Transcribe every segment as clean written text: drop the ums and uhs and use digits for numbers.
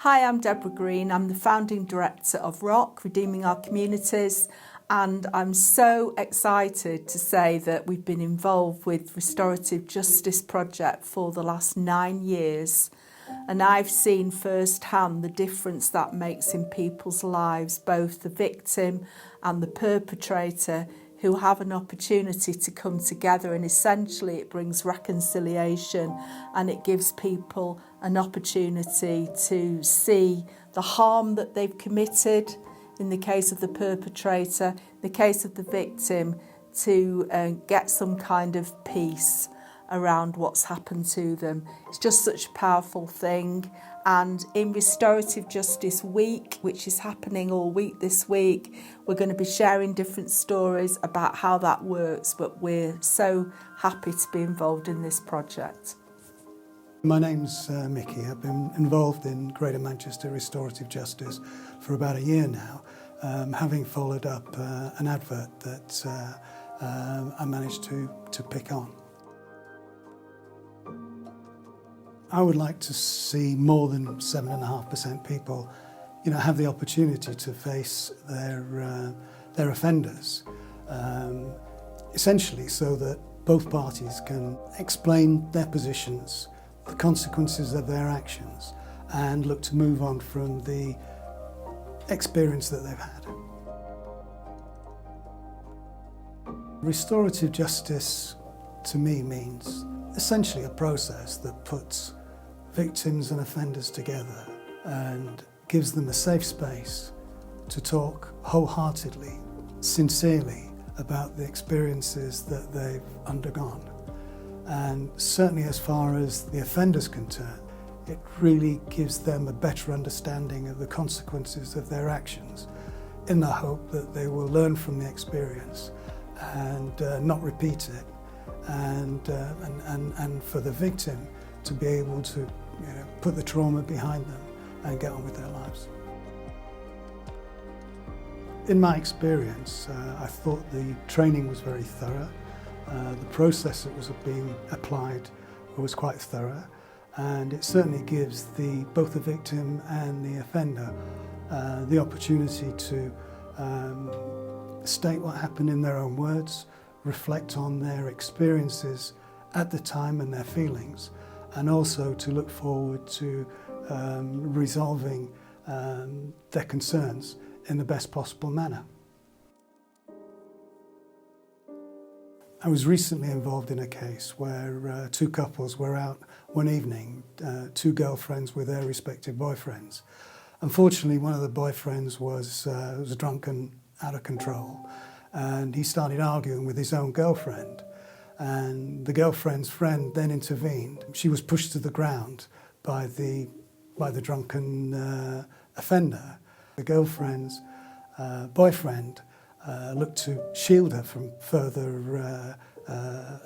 Hi, I'm Deborah Green. I'm the founding director of ROC, Redeeming Our Communities, and I'm so excited to say that we've been involved with Restorative Justice Project for the last 9 years, and I've seen firsthand the difference that makes in people's lives, both the victim and the perpetrator, who have an opportunity to come together, and essentially it brings reconciliation and it gives people an opportunity to see the harm that they've committed in the case of the perpetrator, in the case of the victim, to get some kind of peace around what's happened to them. It's just such a powerful thing. And in Restorative Justice Week, which is happening all week this week, we're going to be sharing different stories about how that works, but we're so happy to be involved in this project. My name's Mickey. I've been involved in Greater Manchester Restorative Justice for about a year now, having followed up an advert that I managed to pick on. I would like to see more than 7.5% people, have the opportunity to face their offenders, essentially so that both parties can explain their positions, the consequences of their actions, and look to move on from the experience that they've had. Restorative justice, to me, means essentially a process that puts victims and offenders together and gives them a safe space to talk wholeheartedly, sincerely about the experiences that they've undergone. And certainly as far as the offender's concerned, it really gives them a better understanding of the consequences of their actions, in the hope that they will learn from the experience and not repeat it, and for the victim to be able to put the trauma behind them and get on with their lives. In my experience, I thought the training was very thorough. The process that was being applied was quite thorough, and it certainly gives both the victim and the offender the opportunity to state what happened in their own words, reflect on their experiences at the time and their feelings, and also to look forward to resolving their concerns in the best possible manner. I was recently involved in a case where two couples were out one evening, two girlfriends with their respective boyfriends. Unfortunately, one of the boyfriends was drunk and out of control, and he started arguing with his own girlfriend. And the girlfriend's friend then intervened. She was pushed to the ground by the drunken offender. The girlfriend's boyfriend looked to shield her from further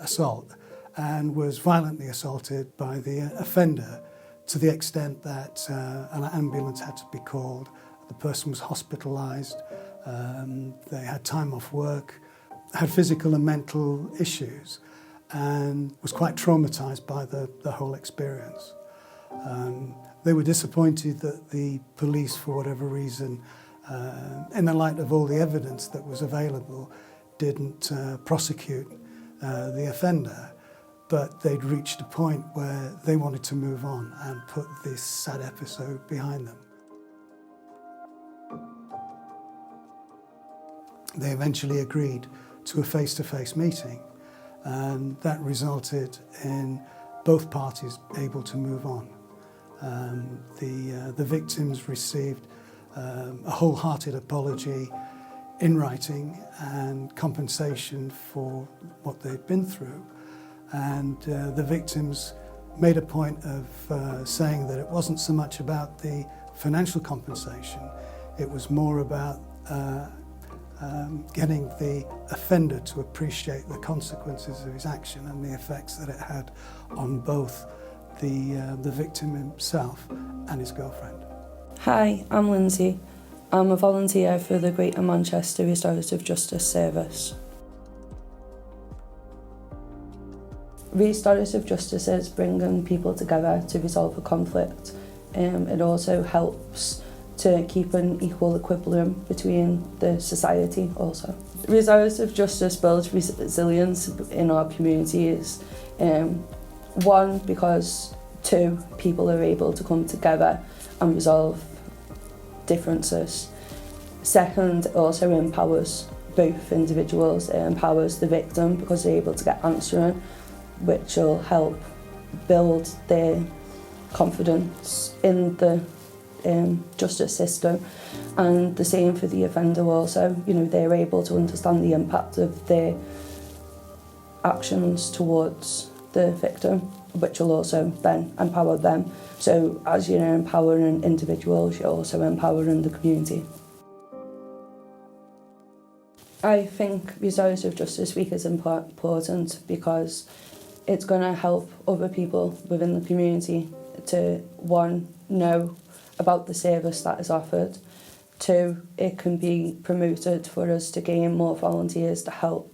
assault, and was violently assaulted by the offender, to the extent that an ambulance had to be called. The person was hospitalised, they had time off work, had physical and mental issues, and was quite traumatised by the whole experience. They were disappointed that the police, for whatever reason, in the light of all the evidence that was available, didn't prosecute the offender, but they'd reached a point where they wanted to move on and put this sad episode behind them. They eventually agreed to a face-to-face meeting, and that resulted in both parties able to move on. The victims received a wholehearted apology in writing and compensation for what they'd been through, and the victims made a point of saying that it wasn't so much about the financial compensation, it was more about getting the offender to appreciate the consequences of his action and the effects that it had on both the victim himself and his girlfriend. Hi, I'm Lindsay. I'm a volunteer for the Greater Manchester Restorative Justice Service. Restorative justice is bringing people together to resolve a conflict It also helps to keep an equal equilibrium between the society also. Restorative justice builds resilience in our communities. One, because two, people are able to come together and resolve differences. Second, it also empowers both individuals. It empowers the victim because they're able to get answering, which will help build their confidence in the justice system, and the same for the offender also. You know, they're able to understand the impact of their actions towards the victim, which will also then empower them. So as you're empowering individuals, you're also empowering the community. I think Restorative Justice Week is important because it's going to help other people within the community to, one, know about the service that is offered. Two, it can be promoted for us to gain more volunteers to help